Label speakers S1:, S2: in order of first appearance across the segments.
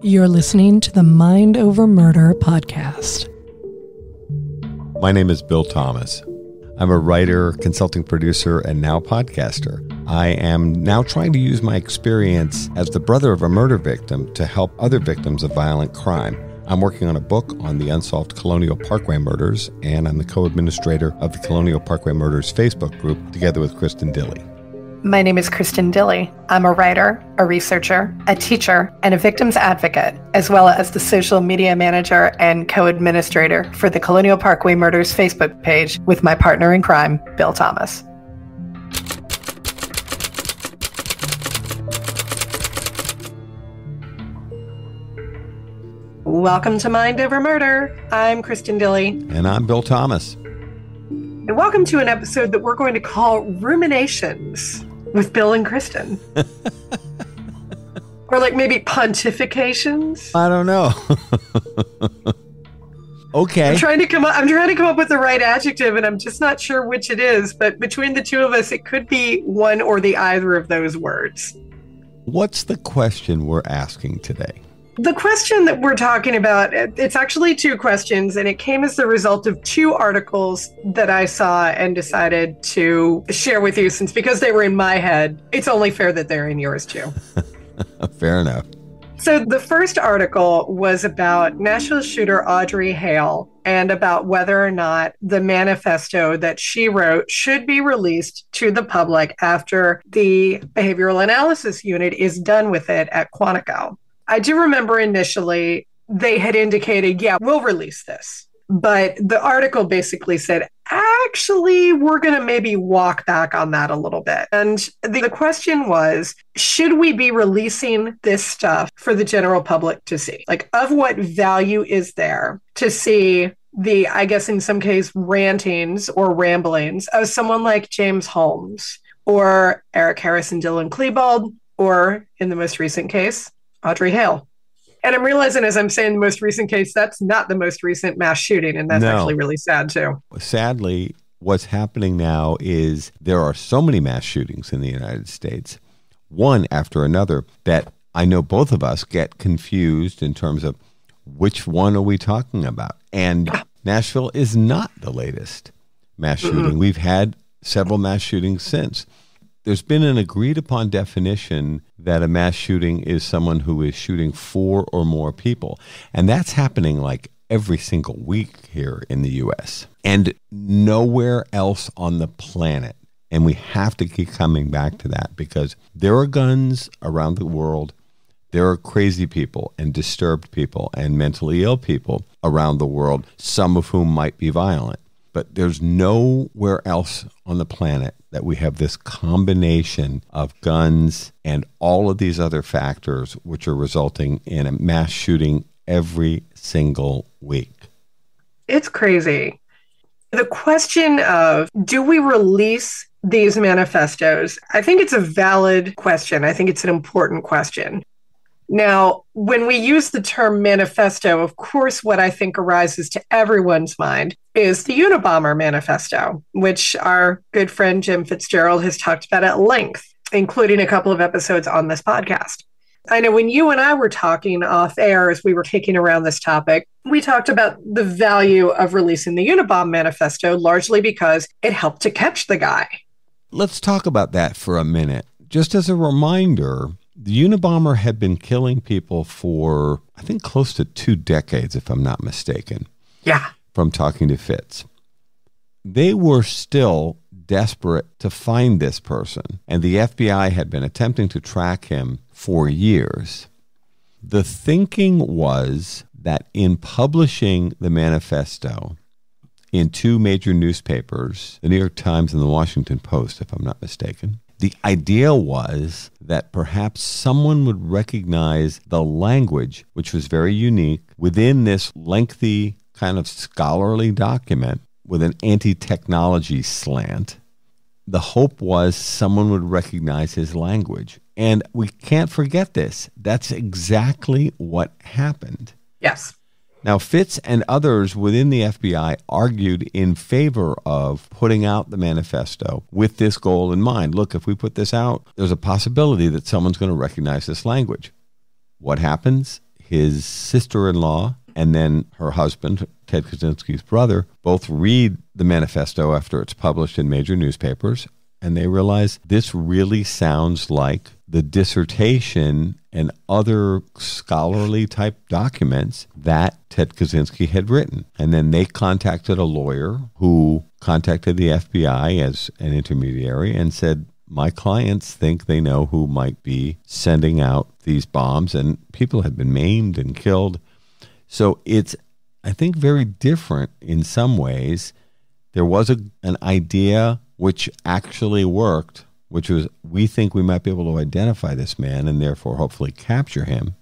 S1: You're listening to the Mind Over Murder podcast.
S2: My name is Bill Thomas. I'm a writer, consulting producer, and now podcaster. I am now trying to use my experience as the brother of a murder victim to help other victims of violent crime. I'm working on a book on the unsolved Colonial Parkway murders, and I'm the co-administrator of the Colonial Parkway Murders Facebook group together with Kristin Dilley.
S3: My name is Kristin Dilley. I'm a writer, a researcher, a teacher, and a victims advocate, as well as the social media manager and co-administrator for the Colonial Parkway Murders Facebook page with my partner in crime, Bill Thomas. Welcome to Mind Over Murder. I'm Kristin Dilley.
S2: And I'm Bill Thomas.
S3: And welcome to an episode that we're going to call Ruminations with Bill and Kristin. Or like maybe pontifications?
S2: I don't know. Okay.
S3: I'm trying to come up with the right adjective, and I'm just not sure which it is, but between the two of us, it could be one or the either of those words.
S2: What's the question we're asking today?
S3: The question that we're talking about, it's actually two questions, and it came as the result of two articles that I saw and decided to share with you, since because they were in my head, it's only fair that they're in yours too.
S2: Fair enough.
S3: So the first article was about Nashville shooter Audrey Hale and about whether or not the manifesto that she wrote should be released to the public after the behavioral analysis unit is done with it at Quantico. I do remember initially they had indicated, yeah, we'll release this. But the article basically said, actually, we're going to maybe walk back on that a little bit. And the question was, should we be releasing this stuff for the general public to see? Like, of what value is there to see the, I guess in some case, rantings or ramblings of someone like James Holmes or Eric Harris and Dylan Klebold, or in the most recent case, Audrey Hale? And I'm realizing as I'm saying the most recent case, that's not the most recent mass shooting. And that's actually really sad too.
S2: Sadly, what's happening now is there are so many mass shootings in the United States, one after another, that I know both of us get confused in terms of which one are we talking about. And Nashville is not the latest mass shooting. We've had several mass shootings since. There's been an agreed upon definition that a mass shooting is someone who is shooting 4 or more people. And that's happening like every single week here in the U.S. and nowhere else on the planet. And we have to keep coming back to that because there are guns around the world. There are crazy people and disturbed people and mentally ill people around the world, some of whom might be violent. But there's nowhere else on the planet that we have this combination of guns and all of these other factors which are resulting in a mass shooting every single week.
S3: It's crazy. The question of, do we release these manifestos? I think it's a valid question. I think it's an important question. Now, when we use the term manifesto, of course, what I think arises to everyone's mind is the Unabomber manifesto, which our good friend Jim Fitzgerald has talked about at length, including a couple of episodes on this podcast. I know when you and I were talking off air as we were kicking around this topic, we talked about the value of releasing the Unabomber manifesto, largely because it helped to catch the guy.
S2: Let's talk about that for a minute. Just as a reminder, the Unabomber had been killing people for, I think, close to 2 decades, if I'm not mistaken.
S3: Yeah.
S2: From talking to Fitz. They were still desperate to find this person, and the FBI had been attempting to track him for years. The thinking was that in publishing the manifesto in 2 major newspapers, the New York Times and the Washington Post, if I'm not mistaken, the idea was that perhaps someone would recognize the language, which was very unique, within this lengthy kind of scholarly document with an anti-technology slant. The hope was someone would recognize his language. And we can't forget this. That's exactly what happened.
S3: Yes.
S2: Now, Fitz and others within the FBI argued in favor of putting out the manifesto with this goal in mind. Look, if we put this out, there's a possibility that someone's going to recognize this language. what happens? His sister-in-law and then her husband, Ted Kaczynski's brother, both read the manifesto after it's published in major newspapers, and they realize this really sounds like the dissertation and other scholarly type documents that Ted Kaczynski had written. And then they contacted a lawyer who contacted the FBI as an intermediary and said, my clients think they know who might be sending out these bombs, and people have been maimed and killed. So it's, I think, very different in some ways. There was an idea which actually worked, which was, we think we might be able to identify this man and therefore hopefully capture him.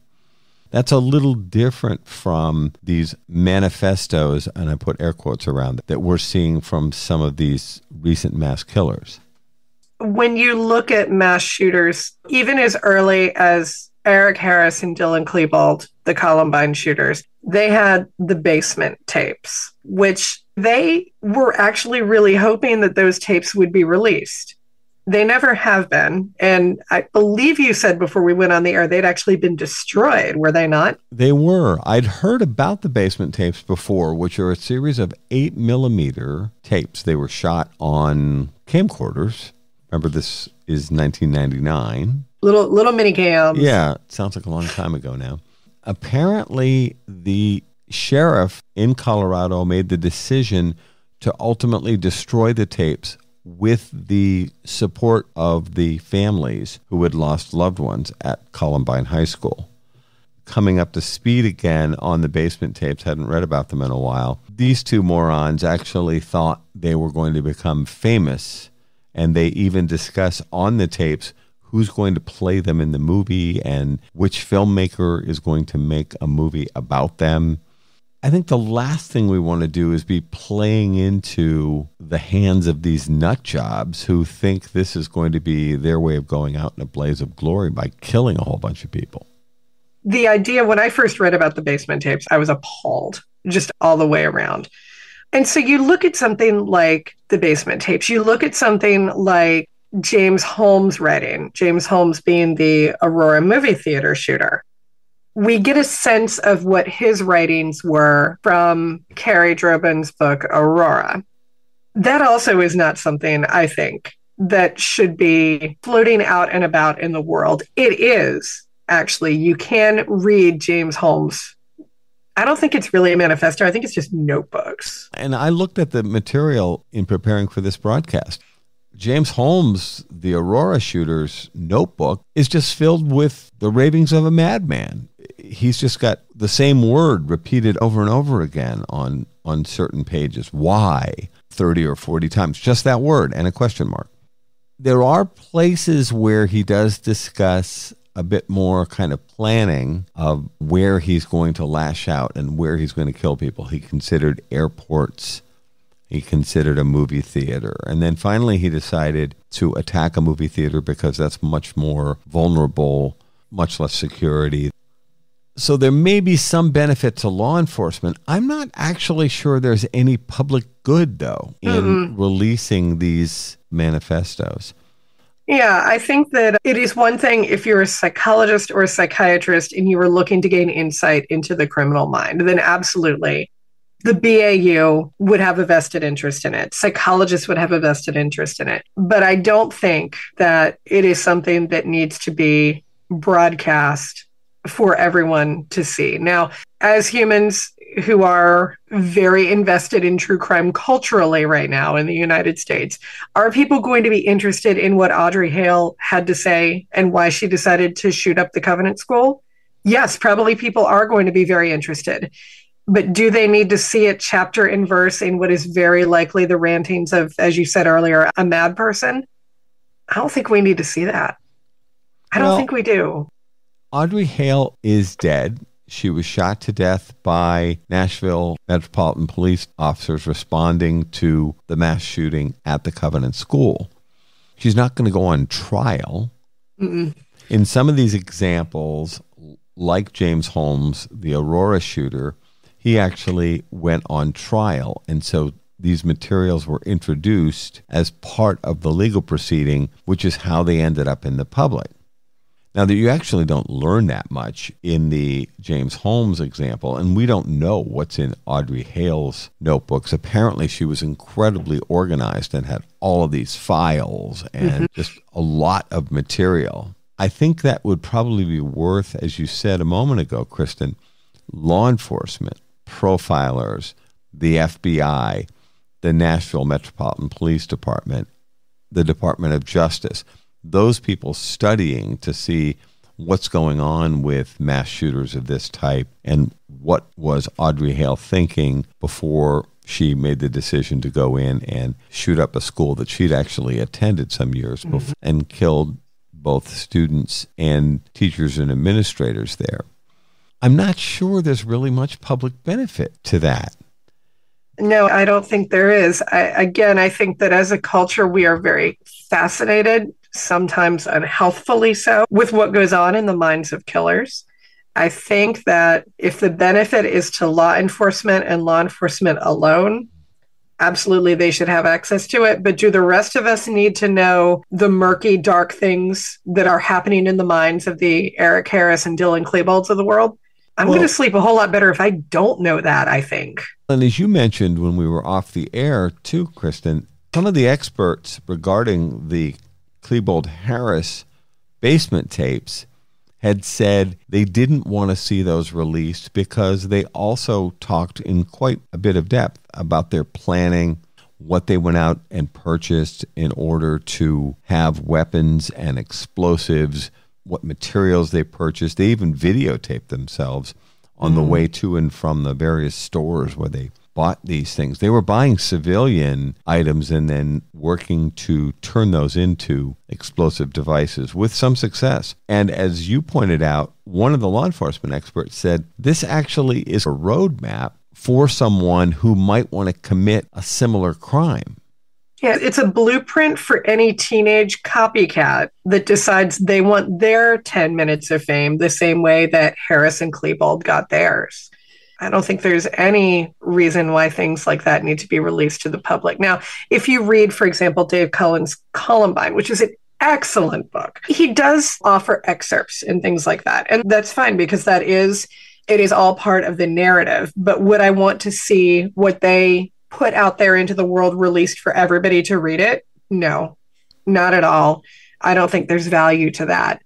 S2: That's a little different from these manifestos, and I put air quotes around it, that we're seeing from some of these recent mass killers.
S3: When you look at mass shooters, even as early as Eric Harris and Dylan Klebold, the Columbine shooters, they had the basement tapes, which they were actually really hoping that those tapes would be released. They never have been. And I believe you said before we went on the air, they'd actually been destroyed, were they not?
S2: They were. I'd heard about the basement tapes before, which are a series of 8mm tapes. They were shot on camcorders. Remember, this is 1999.
S3: Little mini cams.
S2: Yeah, it sounds like a long time ago now. Apparently, the sheriff in Colorado made the decision to ultimately destroy the tapes with the support of the families who had lost loved ones at Columbine High School. Coming up to speed again on the basement tapes, hadn't read about them in a while. These two morons actually thought they were going to become famous, and they even discuss on the tapes who's going to play them in the movie and which filmmaker is going to make a movie about them. I think the last thing we want to do is be playing into the hands of these nut jobs who think this is going to be their way of going out in a blaze of glory by killing a whole bunch of people.
S3: The idea, when I first read about the basement tapes, I was appalled just all the way around. And so you look at something like the basement tapes, you look at something like James Holmes' writing, James Holmes being the Aurora movie theater shooter. We get a sense of what his writings were from Carrie Drobin's book, Aurora. That also is not something, I think, that should be floating out and about in the world. It is, actually. You can read James Holmes. I don't think it's really a manifesto. I think it's just notebooks.
S2: And I looked at the material in preparing for this broadcast. James Holmes, the Aurora shooter's notebook, is just filled with the ravings of a madman. He's just got the same word repeated over and over again on certain pages. Why? 30 or 40 times. Just that word and a question mark. There are places where he does discuss a bit more kind of planning of where he's going to lash out and where he's going to kill people. He considered airports. He considered a movie theater. And then finally he decided to attack a movie theater because that's much more vulnerable, much less security. So there may be some benefit to law enforcement. I'm not actually sure there's any public good, though, in releasing these manifestos.
S3: Yeah, I think that it is one thing if you're a psychologist or a psychiatrist and you are looking to gain insight into the criminal mind, then absolutely. The BAU would have a vested interest in it. Psychologists would have a vested interest in it. But I don't think that it is something that needs to be broadcast for everyone to see. Now, as humans who are very invested in true crime culturally right now in the United States, are people going to be interested in what Audrey Hale had to say and why she decided to shoot up the Covenant School? Yes, probably people are going to be very interested. But do they need to see it chapter and verse in what is very likely the rantings of, as you said earlier, a mad person? I don't think we need to see that. I don't think we do.
S2: Audrey Hale is dead. She was shot to death by Nashville Metropolitan Police officers responding to the mass shooting at the Covenant School. She's not going to go on trial. In some of these examples, like James Holmes, the Aurora shooter, he actually went on trial. And so these materials were introduced as part of the legal proceeding, which is how they ended up in the public. Now, that you actually don't learn that much in the James Holmes example, and we don't know what's in Audrey Hale's notebooks. Apparently, she was incredibly organized and had all of these files and just a lot of material. I think that would probably be worth, as you said a moment ago, Kristin, law enforcement, profilers, the FBI, the Nashville Metropolitan Police Department, the Department of Justice, those people studying to see what's going on with mass shooters of this type and what was Audrey Hale thinking before she made the decision to go in and shoot up a school that she'd actually attended some years before and killed both students and teachers and administrators there. I'm not sure there's really much public benefit to that.
S3: No, I don't think there is. I think that as a culture, we are very fascinated, sometimes unhealthfully so, with what goes on in the minds of killers. I think that if the benefit is to law enforcement and law enforcement alone, absolutely they should have access to it. But do the rest of us need to know the murky, dark things that are happening in the minds of the Eric Harris and Dylan Klebold's of the world? I'm going to sleep a whole lot better if I don't know that, I think.
S2: And as you mentioned when we were off the air too, Kristin, some of the experts regarding the Klebold-Harris basement tapes had said they didn't want to see those released because they also talked in quite a bit of depth about their planning, what they went out and purchased in order to have weapons and explosives, what materials they purchased. They even videotaped themselves on the way to and from the various stores where they bought these things. They were buying civilian items and then working to turn those into explosive devices with some success. And as you pointed out, one of the law enforcement experts said this actually is a roadmap for someone who might want to commit a similar crime.
S3: Yeah, it's a blueprint for any teenage copycat that decides they want their 10 minutes of fame the same way that Harris and Klebold got theirs. I don't think there's any reason why things like that need to be released to the public. Now, if you read, for example, Dave Cullen's Columbine, which is an excellent book, he does offer excerpts and things like that. And that's fine because it is all part of the narrative. But would I want to see what they put out there into the world released for everybody to read it? No, not at all. I don't think there's value to that.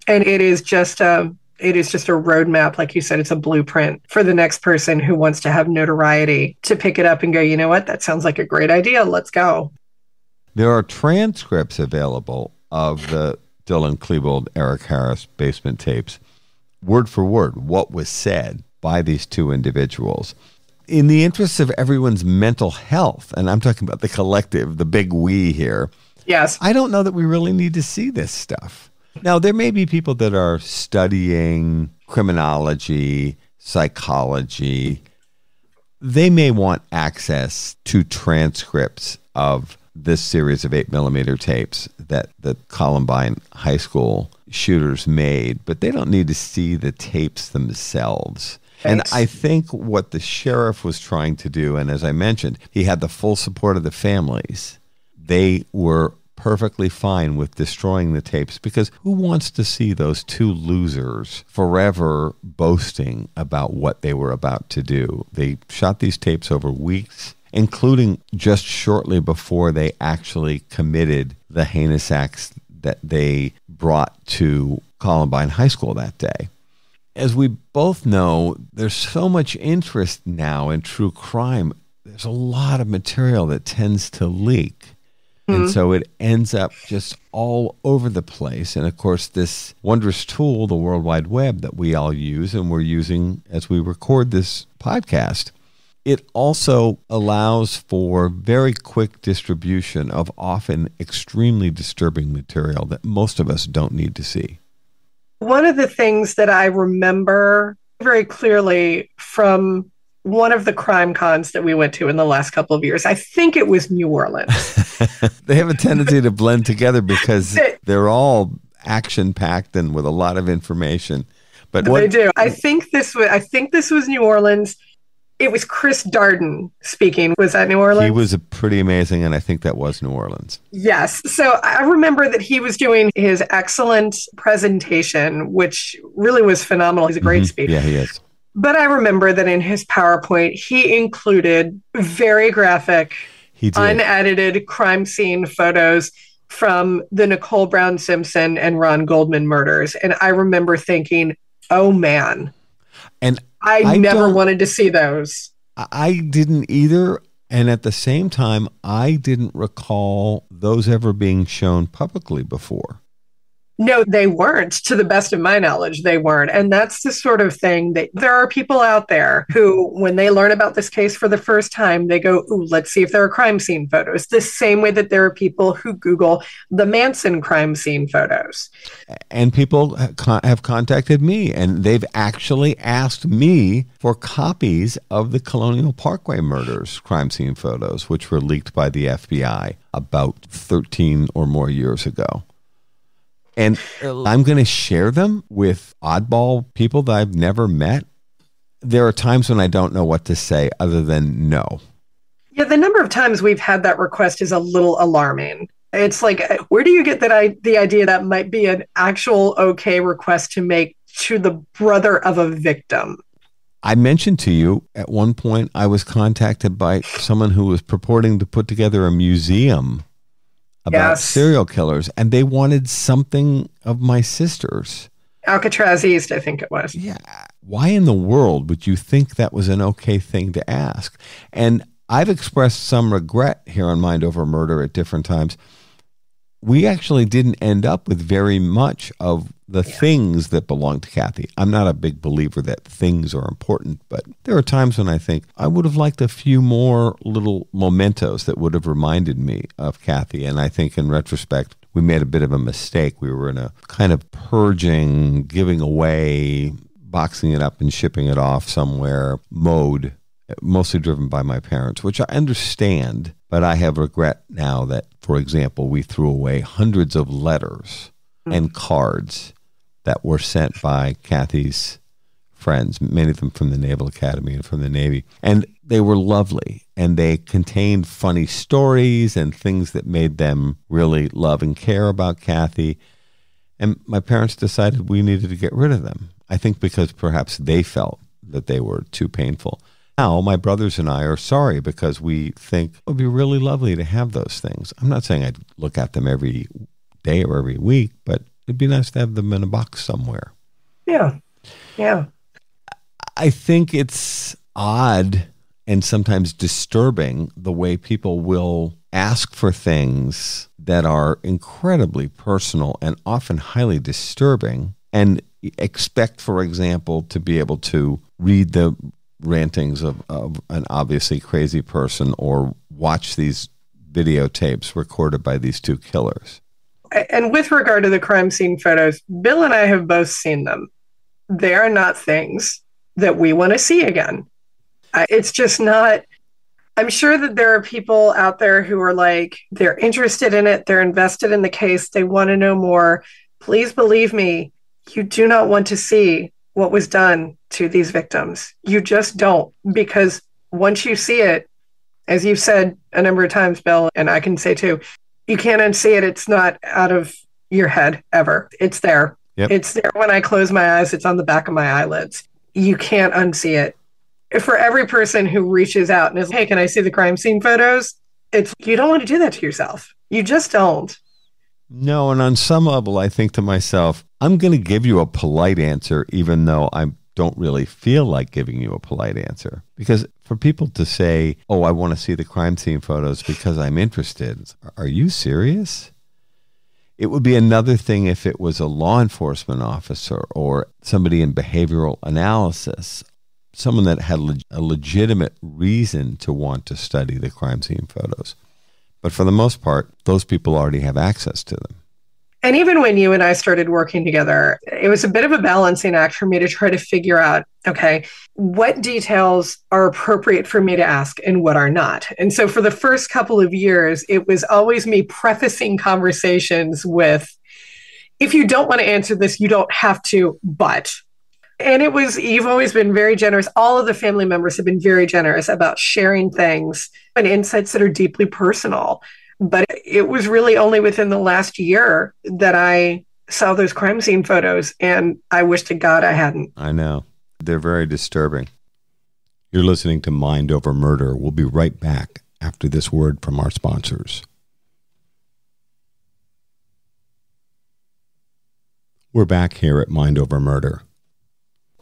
S3: And it is just a roadmap. Like you said, it's a blueprint for the next person who wants to have notoriety to pick it up and go, you know what? That sounds like a great idea. Let's go.
S2: There are transcripts available of the Dylan Klebold, Eric Harris basement tapes, word for word, what was said by these two individuals. In the interest of everyone's mental health, and I'm talking about the collective, the big we here.
S3: Yes.
S2: I don't know that we really need to see this stuff. Now, there may be people that are studying criminology, psychology. They may want access to transcripts of this series of 8mm tapes that the Columbine High School shooters made, but they don't need to see the tapes themselves. And I think what the sheriff was trying to do, and as I mentioned, he had the full support of the families. They were perfectly fine with destroying the tapes because who wants to see those two losers forever boasting about what they were about to do? They shot these tapes over weeks, including just shortly before they actually committed the heinous acts that they brought to Columbine High School that day. As we both know, there's so much interest now in true crime. There's a lot of material that tends to leak. And so it ends up just all over the place. And of course, this wondrous tool, the World Wide Web that we all use and we're using as we record this podcast, it also allows for very quick distribution of often extremely disturbing material that most of us don't need to see.
S3: One of the things that I remember very clearly from one of the crime cons that we went to in the last couple of years, I think it was New Orleans.
S2: They have a tendency to blend together because they're all action-packed and with a lot of information. But
S3: they do. I think this was New Orleans. It was Chris Darden speaking. Was that New
S2: He
S3: Orleans?
S2: was pretty amazing, and I think that was New Orleans.
S3: Yes. So I remember that he was doing his excellent presentation, which really was phenomenal. He's a great speaker.
S2: Yeah, he is.
S3: But I remember that in his PowerPoint, he included very graphic, unedited crime scene photos from the Nicole Brown Simpson and Ron Goldman murders. And I remember thinking, oh man,
S2: and
S3: I never wanted to see those.
S2: I didn't either. And at the same time, I didn't recall those ever being shown publicly before.
S3: No, they weren't. To the best of my knowledge, they weren't. And that's the sort of thing that there are people out there who, when they learn about this case for the first time, they go, ooh, let's see if there are crime scene photos. The same way that there are people who Google the Manson crime scene photos.
S2: And people have contacted me, and they've actually asked me for copies of the Colonial Parkway murders crime scene photos, which were leaked by the FBI about 13 or more years ago. And I'm going to share them with oddball people that I've never met. There are times when I don't know what to say other than no.
S3: Yeah, the number of times we've had that request is a little alarming. It's like, where do you get the idea that might be an actual okay request to make to the brother of a victim?
S2: I mentioned to you at one point I was contacted by someone who was purporting to put together a museum about serial killers, and they wanted something of my sister's.
S3: Alcatraz East, I think it was.
S2: Yeah. Why in the world would you think that was an okay thing to ask? And I've expressed some regret here on Mind Over Murder at different times. We actually didn't end up with very much of the things that belong to Kathy. I'm not a big believer that things are important, but there are times when I think I would have liked a few more little mementos that would have reminded me of Kathy. And I think in retrospect, we made a bit of a mistake. We were in a kind of purging, giving away, boxing it up and shipping it off somewhere mode, mostly driven by my parents, which I understand. But I have regret now that, for example, we threw away hundreds of letters and cards that were sent by Kathy's friends, many of them from the Naval Academy and from the Navy. And they were lovely, and they contained funny stories and things that made them really love and care about Kathy. And my parents decided we needed to get rid of them. I think because perhaps they felt that they were too painful. Now, my brothers and I are sorry because we think it would be really lovely to have those things. I'm not saying I'd look at them every day or every week, but it'd be nice to have them in a box somewhere.
S3: Yeah. Yeah.
S2: I think it's odd and sometimes disturbing the way people will ask for things that are incredibly personal and often highly disturbing and expect, for example, to be able to read the rantings of an obviously crazy person or watch these videotapes recorded by these two killers.
S3: And with regard to the crime scene photos, Bill and I have both seen them. They are not things that we want to see again. It's just not. I'm sure that there are people out there who are like, they're interested in it. They're invested in the case. They want to know more. Please believe me, you do not want to see what was done to these victims. You just don't, because once you see it, as you've said a number of times, Bill, and I can say too, you can't unsee it. It's not out of your head ever. It's there.
S2: Yep.
S3: It's there when I close my eyes. It's on the back of my eyelids. You can't unsee it. For every person who reaches out and is, hey, can I see the crime scene photos? You don't want to do that to yourself. You just don't.
S2: No, and on some level, I think to myself, I'm going to give you a polite answer, even though I don't really feel like giving you a polite answer. Because for people to say, oh, I want to see the crime scene photos because I'm interested, are you serious? It would be another thing if it was a law enforcement officer or somebody in behavioral analysis, someone that had a legitimate reason to want to study the crime scene photos. But for the most part, those people already have access to them.
S3: And even when you and I started working together, it was a bit of a balancing act for me to try to figure out, okay, what details are appropriate for me to ask and what are not. And so for the first couple of years, it was always me prefacing conversations with, if you don't want to answer this, you don't have to, but And you've always been very generous. All of the family members have been very generous about sharing things and insights that are deeply personal. But it was really only within the last year that I saw those crime scene photos, and I wish to God I hadn't.
S2: I know. They're very disturbing. You're listening to Mind Over Murder. We'll be right back after this word from our sponsors. We're back here at Mind Over Murder.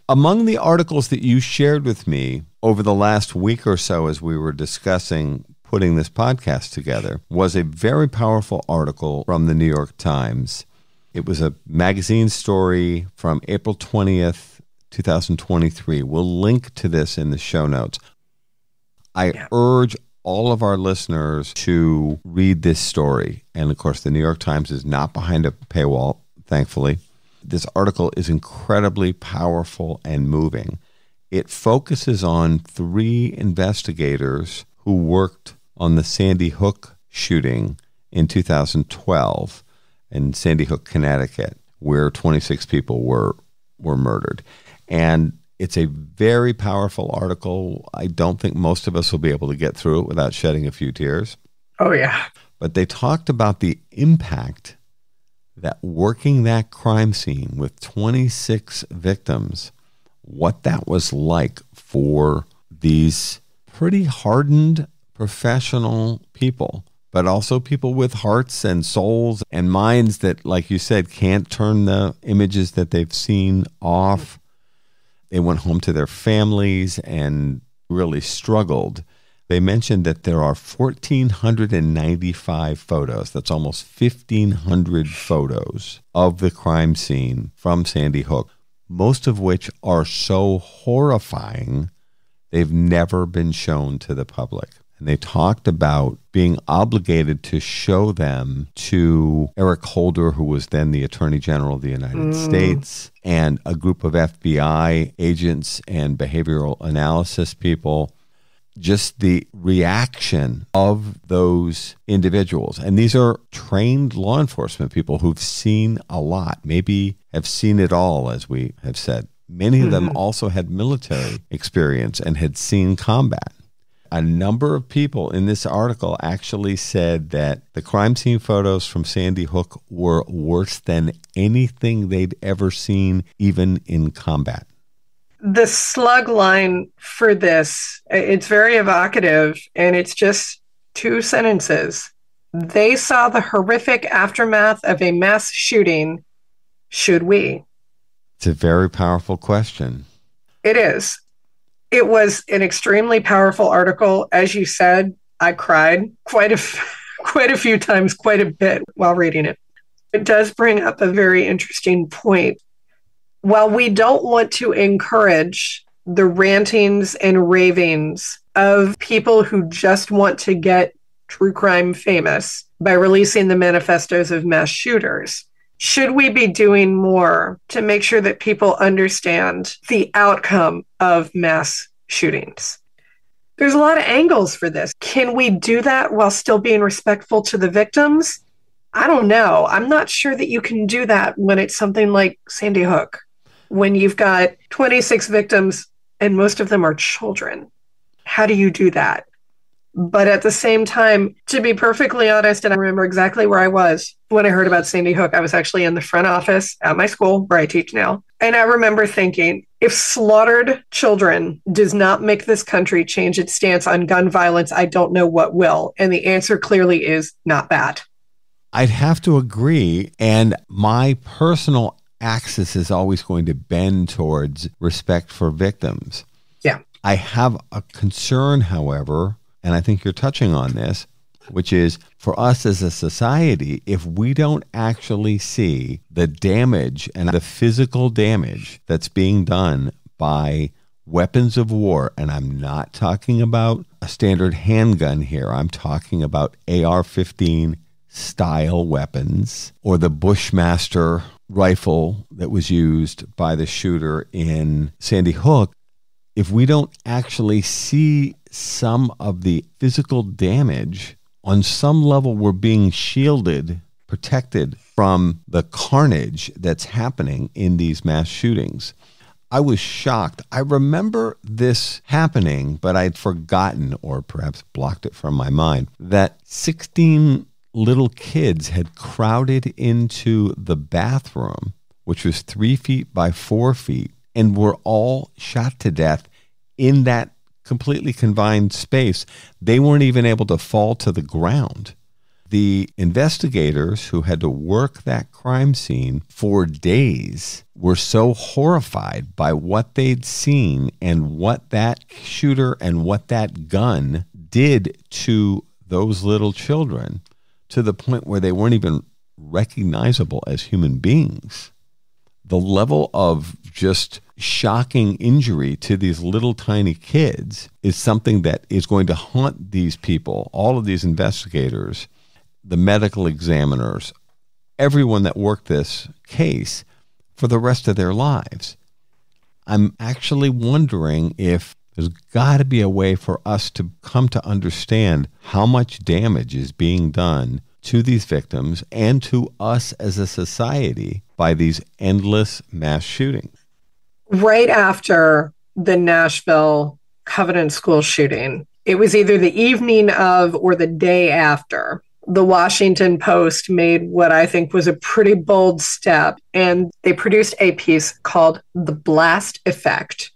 S2: Among the articles that you shared with me over the last week or so as we were discussing putting this podcast together was a very powerful article from the New York Times. It was a magazine story from April 20th, 2023. We'll link to this in the show notes. I urge all of our listeners to read this story. And of course, the New York Times is not behind a paywall, thankfully. This article is incredibly powerful and moving. It focuses on 3 investigators who worked on the Sandy Hook shooting in 2012 in Sandy Hook, Connecticut, where 26 people were murdered. And it's a very powerful article. I don't think most of us will be able to get through it without shedding a few tears.
S3: Oh, yeah.
S2: But they talked about the impact that working that crime scene with 26 victims, what that was like for these pretty hardened professional people, but also people with hearts and souls and minds that, like you said, can't turn the images that they've seen off. They went home to their families and really struggled. They mentioned that there are 1,495 photos. That's almost 1,500 photos of the crime scene from Sandy Hook, most of which are so horrifying they've never been shown to the public. And they talked about being obligated to show them to Eric Holder, who was then the Attorney General of the United States, and a group of FBI agents and behavioral analysis people. Just the reaction of those individuals. And these are trained law enforcement people who've seen a lot, maybe have seen it all, as we have said. Many of them also had military experience and had seen combat. A number of people in this article actually said that the crime scene photos from Sandy Hook were worse than anything they'd ever seen, even in combat.
S3: The slug line for this, it's very evocative, and it's just 2 sentences. They saw the horrific aftermath of a mass shooting. Should we?
S2: It's a very powerful question.
S3: It is. It was an extremely powerful article. As you said, I cried quite a few times, quite a bit while reading it. It does bring up a very interesting point. While we don't want to encourage the rantings and ravings of people who just want to get true crime famous by releasing the manifestos of mass shooters, should we be doing more to make sure that people understand the outcome of mass shootings? There's a lot of angles for this. Can we do that while still being respectful to the victims? I don't know. I'm not sure that you can do that when it's something like Sandy Hook, when you've got 26 victims and most of them are children. How do you do that? But at the same time, to be perfectly honest, and I remember exactly where I was when I heard about Sandy Hook. I was actually in the front office at my school where I teach now. And I remember thinking, if slaughtered children does not make this country change its stance on gun violence, I don't know what will. And the answer clearly is not that.
S2: I'd have to agree. And my personal axis is always going to bend towards respect for victims.
S3: Yeah.
S2: I have a concern, however, and I think you're touching on this, which is for us as a society, if we don't actually see the damage and the physical damage that's being done by weapons of war, and I'm not talking about a standard handgun here, I'm talking about AR-15 style weapons or the Bushmaster rifle that was used by the shooter in Sandy Hook. If we don't actually see some of the physical damage, on some level we're being shielded, protected from the carnage that's happening in these mass shootings. I was shocked. I remember this happening, but I'd forgotten, or perhaps blocked it from my mind, that 16 little kids had crowded into the bathroom, which was 3 feet by 4 feet, and were all shot to death in that completely confined space. They weren't even able to fall to the ground. The investigators who had to work that crime scene for days were so horrified by what they'd seen and what that shooter and what that gun did to those little children, to the point where they weren't even recognizable as human beings. The level of just shocking injury to these little tiny kids is something that is going to haunt these people, all of these investigators, the medical examiners, everyone that worked this case for the rest of their lives. I'm actually wondering if there's got to be a way for us to come to understand how much damage is being done to these victims and to us as a society by these endless mass shootings.
S3: Right after the Nashville Covenant School shooting, it was either the evening of or the day after, the Washington Post made what I think was a pretty bold step, and they produced a piece called The Blast Effect.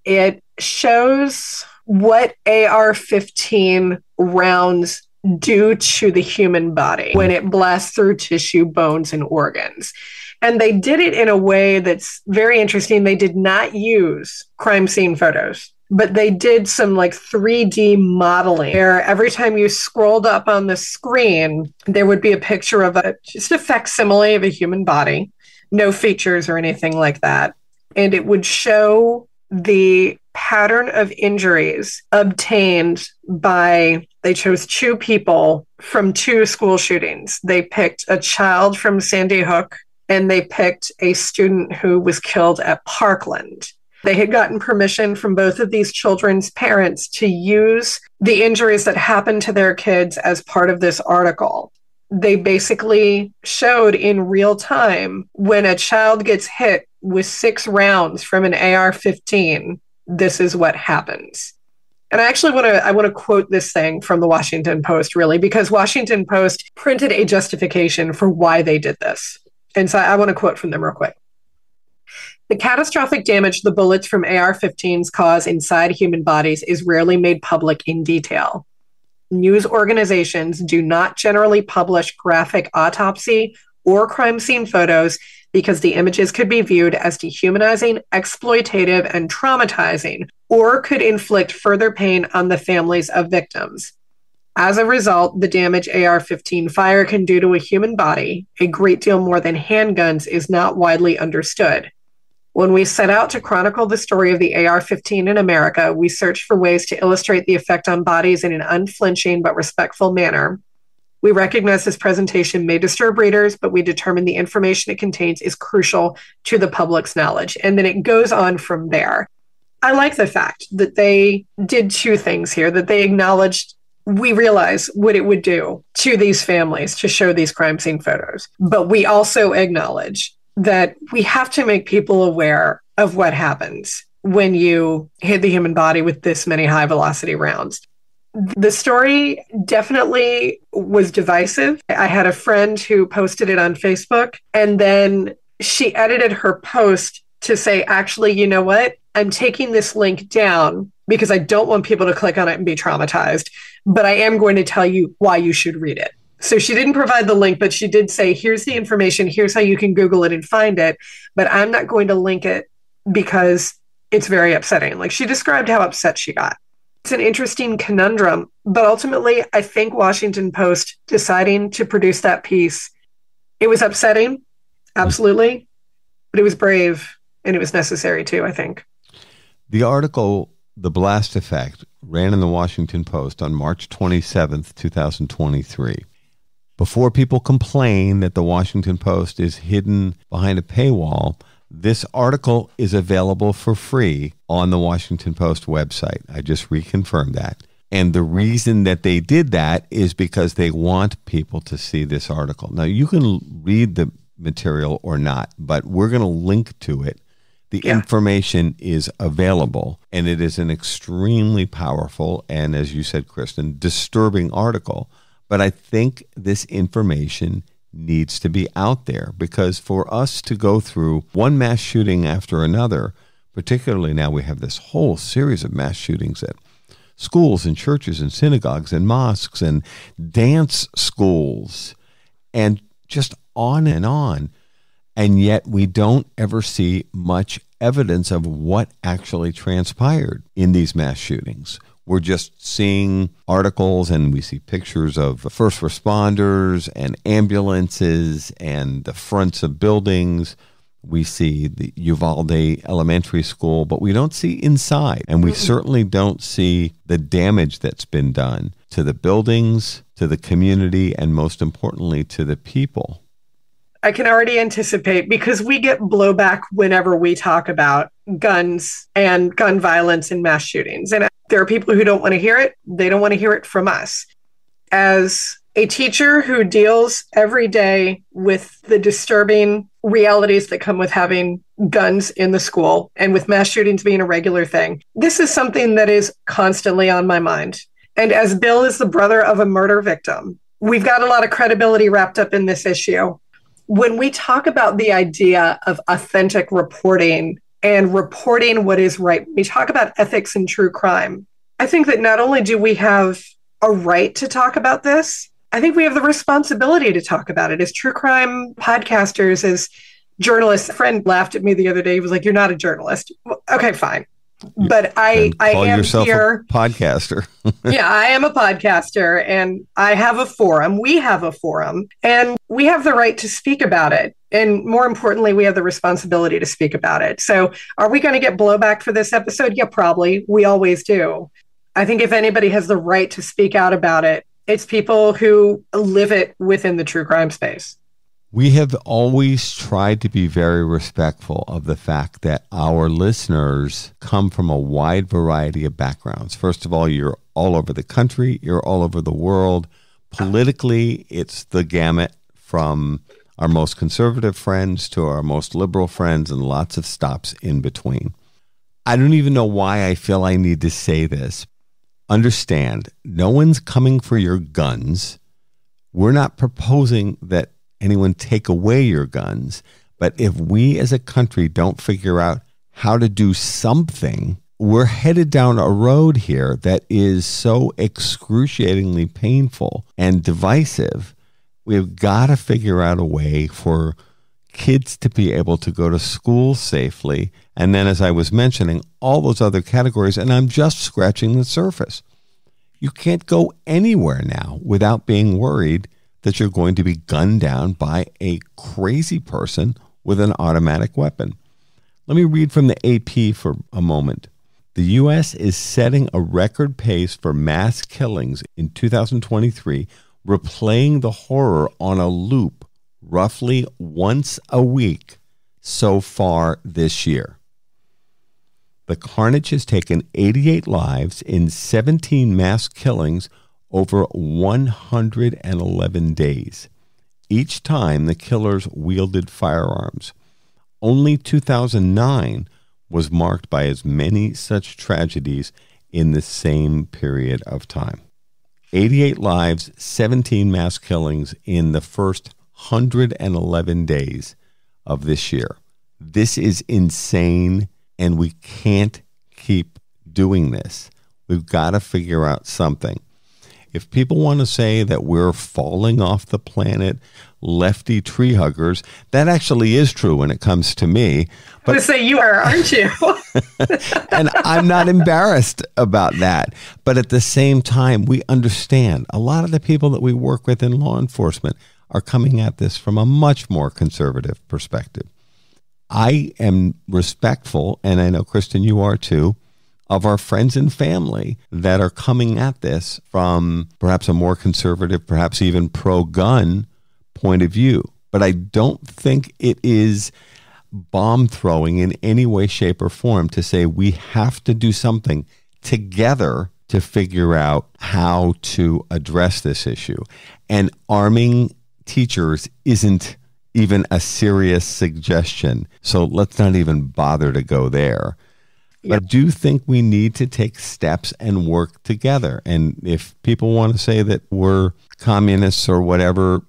S3: It shows what AR-15 rounds do to the human body when it blasts through tissue, bones, and organs. And they did it in a way that's very interesting. They did not use crime scene photos, but they did some like 3D modeling where every time you scrolled up on the screen, there would be a picture of just a facsimile of a human body, no features or anything like that. And it would show the pattern of injuries obtained by, they chose 2 people from 2 school shootings. They picked a child from Sandy Hook, and they picked a student who was killed at Parkland. They had gotten permission from both of these children's parents to use the injuries that happened to their kids as part of this article. They basically showed in real time when a child gets hit with 6 rounds from an AR-15, this is what happens. And I actually want to quote this thing from the Washington Post, really, because Washington Post printed a justification for why they did this. And so I want to quote from them real quick. The catastrophic damage the bullets from AR-15s cause inside human bodies is rarely made public in detail. News organizations do not generally publish graphic autopsy or crime scene photos because the images could be viewed as dehumanizing, exploitative, and traumatizing, or could inflict further pain on the families of victims. As a result, the damage AR-15 fire can do to a human body, a great deal more than handguns, is not widely understood. When we set out to chronicle the story of the AR-15 in America, we searched for ways to illustrate the effect on bodies in an unflinching but respectful manner. We recognize this presentation may disturb readers, but we determine the information it contains is crucial to the public's knowledge. And then it goes on from there. I like the fact that they did 2 things here, that they acknowledged we realize what it would do to these families to show these crime scene photos. But we also acknowledge that we have to make people aware of what happens when you hit the human body with this many high velocity rounds. The story definitely was divisive. I had a friend who posted it on Facebook, and then she edited her post to say, actually, you know what? I'm taking this link down because I don't want people to click on it and be traumatized, but I am going to tell you why you should read it. So she didn't provide the link, but she did say, here's the information, here's how you can Google it and find it, but I'm not going to link it because it's very upsetting. Like, she described how upset she got. It's an interesting conundrum, but ultimately, I think Washington Post deciding to produce that piece, it was upsetting, absolutely, but it was brave and it was necessary too, I think.
S2: The article, The Blast Effect, ran in the Washington Post on March 27th, 2023. Before people complain that the Washington Post is hidden behind a paywall, this article is available for free on the Washington Post website. I just reconfirmed that. And the reason that they did that is because they want people to see this article. Now, you can read the material or not, but we're going to link to it. The information is available, and it is an extremely powerful and, as you said, Kristin, disturbing article. But I think this information needs to be out there, because for us to go through one mass shooting after another, particularly now we have this whole series of mass shootings at schools and churches and synagogues and mosques and dance schools and just on, and yet we don't ever see much evidence of what actually transpired in these mass shootings. We're just seeing articles and we see pictures of first responders and ambulances and the fronts of buildings. We see the Uvalde Elementary School, but we don't see inside. And we certainly don't see the damage that's been done to the buildings, to the community, and most importantly, to the people.
S3: I can already anticipate, because we get blowback whenever we talk about guns and gun violence and mass shootings. And there are people who don't want to hear it. They don't want to hear it from us. As a teacher who deals every day with the disturbing realities that come with having guns in the school and with mass shootings being a regular thing, this is something that is constantly on my mind. And as Bill is the brother of a murder victim, we've got a lot of credibility wrapped up in this issue. When we talk about the idea of authentic reporting and reporting what is right, we talk about ethics in true crime. I think that not only do we have a right to talk about this, I think we have the responsibility to talk about it as true crime podcasters, as journalists. A friend laughed at me the other day. He was like, "You're not a journalist." Okay, fine. But I am
S2: yourself
S3: here.
S2: A podcaster.
S3: Yeah, I am a podcaster, and I have a forum. We have a forum, and we have the right to speak about it. And more importantly, we have the responsibility to speak about it. So are we going to get blowback for this episode? Yeah, probably. We always do. I think if anybody has the right to speak out about it, it's people who live it within the true crime space.
S2: We have always tried to be very respectful of the fact that our listeners come from a wide variety of backgrounds. First of all, you're all over the country. You're all over the world. Politically, it's the gamut from our most conservative friends to our most liberal friends, and lots of stops in between. I don't even know why I feel I need to say this. Understand, no one's coming for your guns. We're not proposing that anyone take away your guns. But if we as a country don't figure out how to do something, we're headed down a road here that is so excruciatingly painful and divisive. We've got to figure out a way for kids to be able to go to school safely. And then, as I was mentioning, all those other categories, and I'm just scratching the surface. You can't go anywhere now without being worried that you're going to be gunned down by a crazy person with an automatic weapon. Let me read from the AP for a moment. The U.S. is setting a record pace for mass killings in 2023, replaying the horror on a loop roughly once a week so far this year. The carnage has taken 88 lives in 17 mass killings over 111 days. Each time the killers wielded firearms. Only 2009 was marked by as many such tragedies in the same period of time. 88 lives, 17 mass killings in the first 111 days of this year. This is insane, and we can't keep doing this. We've got to figure out something. If people want to say that we're falling off the planet, lefty tree huggers, that actually is true when it comes to me.
S3: But I would say you are, aren't you?
S2: And I'm not embarrassed about that. But at the same time, we understand a lot of the people that we work with in law enforcement are coming at this from a much more conservative perspective. I am respectful, and I know, Kristin, you are too, of our friends and family that are coming at this from perhaps a more conservative, perhaps even pro-gun point of view. But I don't think it is bomb throwing in any way, shape, or form to say we have to do something together to figure out how to address this issue. And arming teachers isn't even a serious suggestion. So let's not even bother to go there. But I do think we need to take steps and work together. And if people want to say that we're communists or whatever,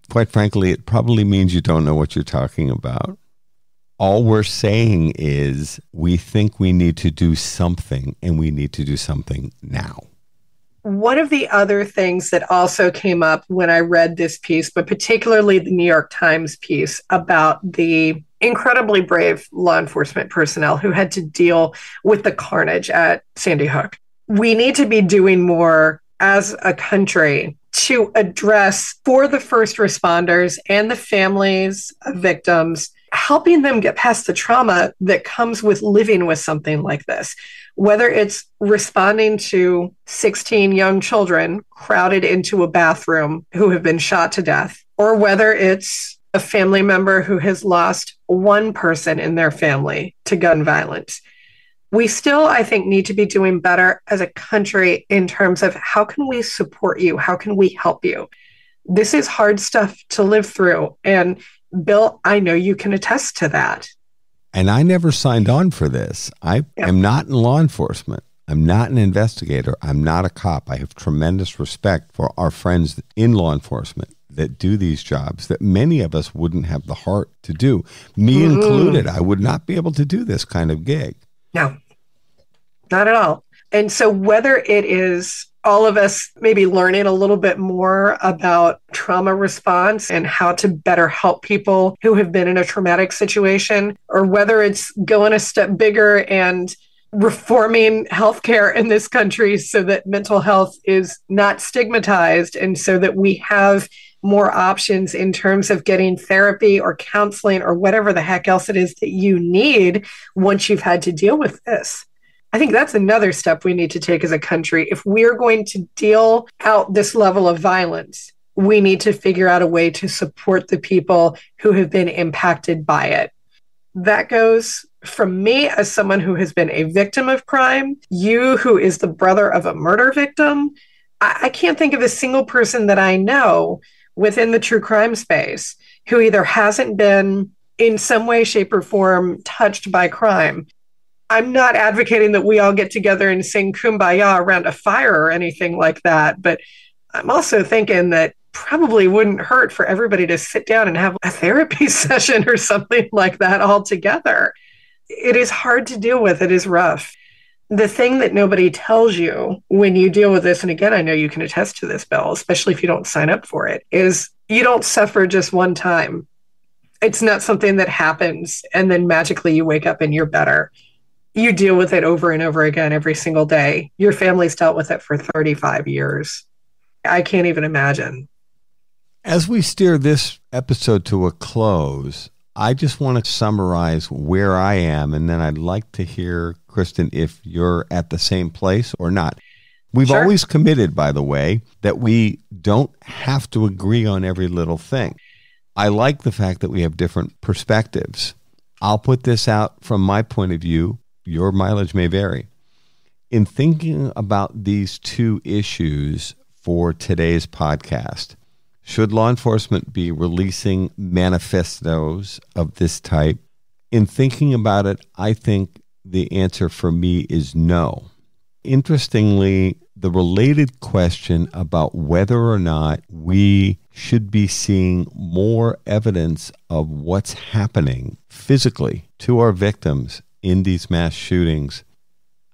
S2: quite frankly, it probably means you don't know what you're talking about. All we're saying is we think we need to do something, and we need to do something now.
S3: One of the other things that also came up when I read this piece, but particularly the New York Times piece about the incredibly brave law enforcement personnel who had to deal with the carnage at Sandy Hook. We need to be doing more as a country to address for the first responders and the families of victims, helping them get past the trauma that comes with living with something like this. Whether it's responding to 16 young children crowded into a bathroom who have been shot to death, or whether it's a family member who has lost one person in their family to gun violence. We still, I think, need to be doing better as a country in terms of how can we support you? How can we help you? This is hard stuff to live through. And Bill, I know you can attest to that.
S2: And I never signed on for this. I am not in law enforcement. I'm not an investigator. I'm not a cop. I have tremendous respect for our friends in law enforcement that do these jobs that many of us wouldn't have the heart to do. Me included. I would not be able to do this kind of gig.
S3: No, not at all. And so whether it is all of us maybe learning a little bit more about trauma response and how to better help people who have been in a traumatic situation, or whether it's going a step bigger and reforming healthcare in this country so that mental health is not stigmatized and so that we have more options in terms of getting therapy or counseling or whatever the heck else it is that you need once you've had to deal with this. I think that's another step we need to take as a country. If we're going to deal out this level of violence, we need to figure out a way to support the people who have been impacted by it. That goes from me as someone who has been a victim of crime, you who is the brother of a murder victim. I can't think of a single person that I know within the true crime space who either hasn't been in some way, shape, or form touched by crime. I'm not advocating that we all get together and sing Kumbaya around a fire or anything like that, but I'm also thinking that probably wouldn't hurt for everybody to sit down and have a therapy session or something like that all together. It is hard to deal with. It is rough. The thing that nobody tells you when you deal with this, and again, I know you can attest to this, Bill, especially if you don't sign up for it, is you don't suffer just one time. It's not something that happens and then magically you wake up and you're better. You deal with it over and over again every single day. Your family's dealt with it for 35 years. I can't even imagine.
S2: As we steer this episode to a close, I just want to summarize where I am, and then I'd like to hear, Kristin, if you're at the same place or not. We've always committed, by the way, that we don't have to agree on every little thing. I like the fact that we have different perspectives. I'll put this out from my point of view. Your mileage may vary. In thinking about these two issues for today's podcast, should law enforcement be releasing manifestos of this type? In thinking about it, I think the answer for me is no. Interestingly, the related question about whether or not we should be seeing more evidence of what's happening physically to our victims in these mass shootings,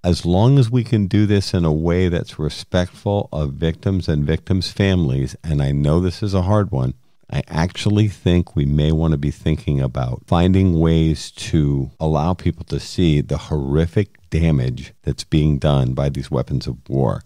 S2: as long as we can do this in a way that's respectful of victims and victims' families, and I know this is a hard one, I actually think we may want to be thinking about finding ways to allow people to see the horrific damage that's being done by these weapons of war.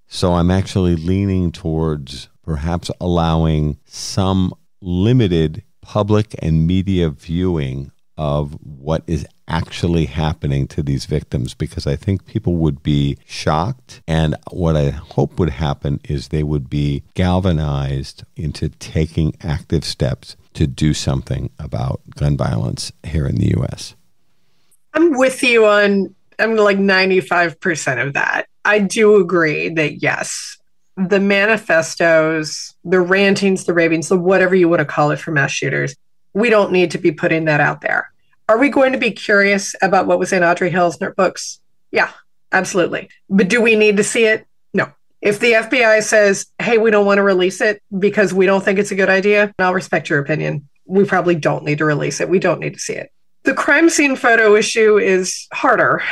S2: So I'm actually leaning towards perhaps allowing some limited public and media viewing of what is actually happening to these victims, because I think people would be shocked. And what I hope would happen is they would be galvanized into taking active steps to do something about gun violence here in the U.S.
S3: I'm with you on, I'm like 95% of that. I do agree that yes, the manifestos, the rantings, the ravings, the whatever you want to call it for mass shooters, We don't need to be putting that out there. Are we going to be curious about what was in Audrey Hale's notebooks? Yeah, absolutely. But do we need to see it? No. If the FBI says, hey, we don't want to release it because we don't think it's a good idea, I'll respect your opinion. We probably don't need to release it. We don't need to see it. The crime scene photo issue is harder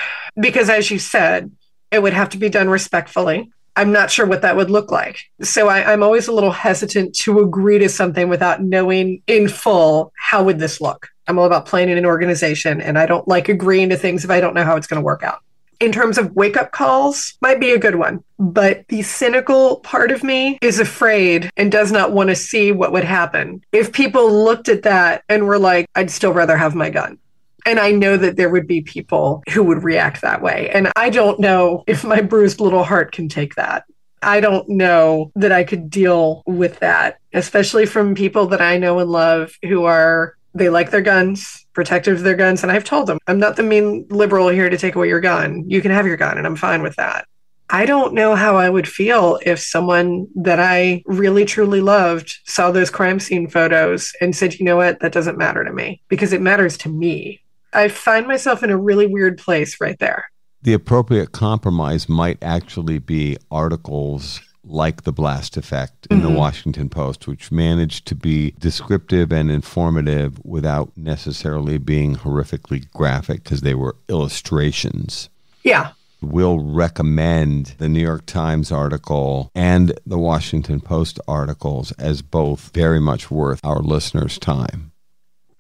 S3: because, as you said, it would have to be done respectfully. I'm not sure what that would look like. So I'm always a little hesitant to agree to something without knowing in full how would this look. I'm all about planning an organization, and I don't like agreeing to things if I don't know how it's going to work out. In terms of wake-up calls, might be a good one. But the cynical part of me is afraid and does not want to see what would happen if people looked at that and were like, I'd still rather have my gun. And I know that there would be people who would react that way. And I don't know if my bruised little heart can take that. I don't know that I could deal with that, especially from people that I know and love who are, they like their guns, protective of their guns. And I've told them, I'm not the mean liberal here to take away your gun. You can have your gun, and I'm fine with that. I don't know how I would feel if someone that I really, truly loved saw those crime scene photos and said, you know what, that doesn't matter to me, because it matters to me. I find myself in a really weird place right there.
S2: The appropriate compromise might actually be articles like The Blast Effect in the Washington Post, which managed to be descriptive and informative without necessarily being horrifically graphic because they were illustrations.
S3: Yeah.
S2: We'll recommend the New York Times article and the Washington Post articles as both very much worth our listeners' time.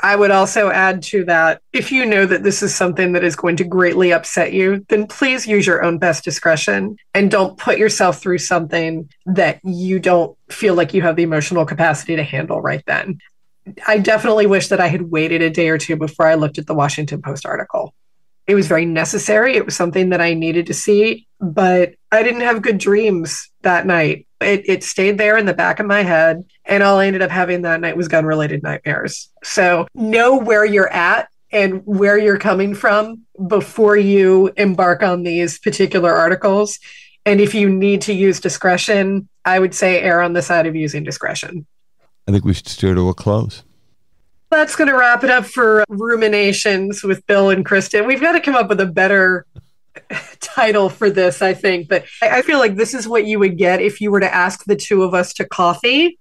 S3: I would also add to that, if you know that this is something that is going to greatly upset you, then please use your own best discretion and don't put yourself through something that you don't feel like you have the emotional capacity to handle right then. I definitely wish that I had waited a day or two before I looked at the Washington Post article. It was very necessary. It was something that I needed to see, but I didn't have good dreams that night. It stayed there in the back of my head, and all I ended up having that night was gun-related nightmares. So know where you're at and where you're coming from before you embark on these particular articles. And if you need to use discretion, I would say err on the side of using discretion.
S2: I think we should steer to a close.
S3: That's going to wrap it up for Ruminations with Bill and Kristin. We've got to come up with a better title for this, I think. But I feel like this is what you would get if you were to ask the two of us to coffee.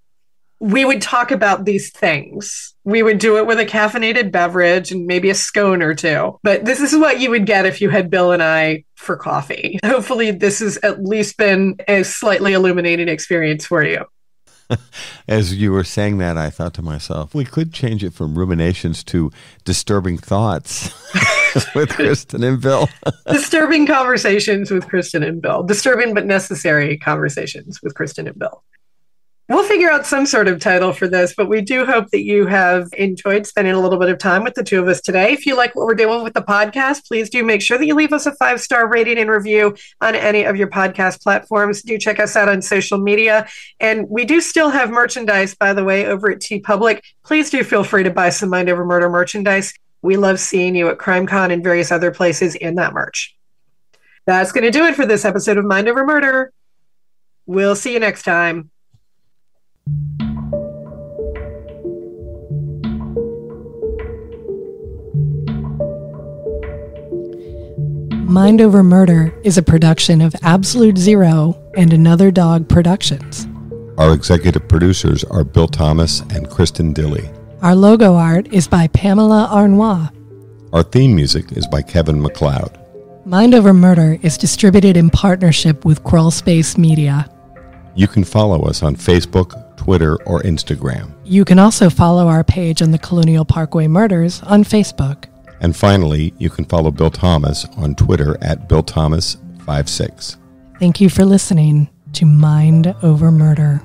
S3: We would talk about these things. We would do it with a caffeinated beverage and maybe a scone or two. But this is what you would get if you had Bill and I for coffee. Hopefully this has at least been a slightly illuminating experience for you.
S2: As you were saying that, I thought to myself, we could change it from ruminations to disturbing thoughts with Kristin and Bill.
S3: Disturbing conversations with Kristin and Bill. Disturbing but necessary conversations with Kristin and Bill. We'll figure out some sort of title for this, but we do hope that you have enjoyed spending a little bit of time with the two of us today. If you like what we're doing with the podcast, please do make sure that you leave us a 5-star rating and review on any of your podcast platforms. Do check us out on social media. And we do still have merchandise, by the way, over at TeePublic. Please do feel free to buy some Mind Over Murder merchandise. We love seeing you at CrimeCon and various other places in that merch. That's going to do it for this episode of Mind Over Murder. We'll see you next time.
S1: Mind Over Murder is a production of Absolute Zero and Another Dog Productions.
S2: Our executive producers are Bill Thomas and Kristin Dilley.
S1: Our logo art is by Pamela Arnois.
S2: Our theme music is by Kevin MacLeod.
S1: Mind Over Murder is distributed in partnership with Crawlspace Media.
S2: You can follow us on Facebook, Twitter, or Instagram.
S1: You can also follow our page on the Colonial Parkway Murders on Facebook.
S2: And finally, you can follow Bill Thomas on Twitter at BillThomas56.
S1: Thank you for listening to Mind Over Murder.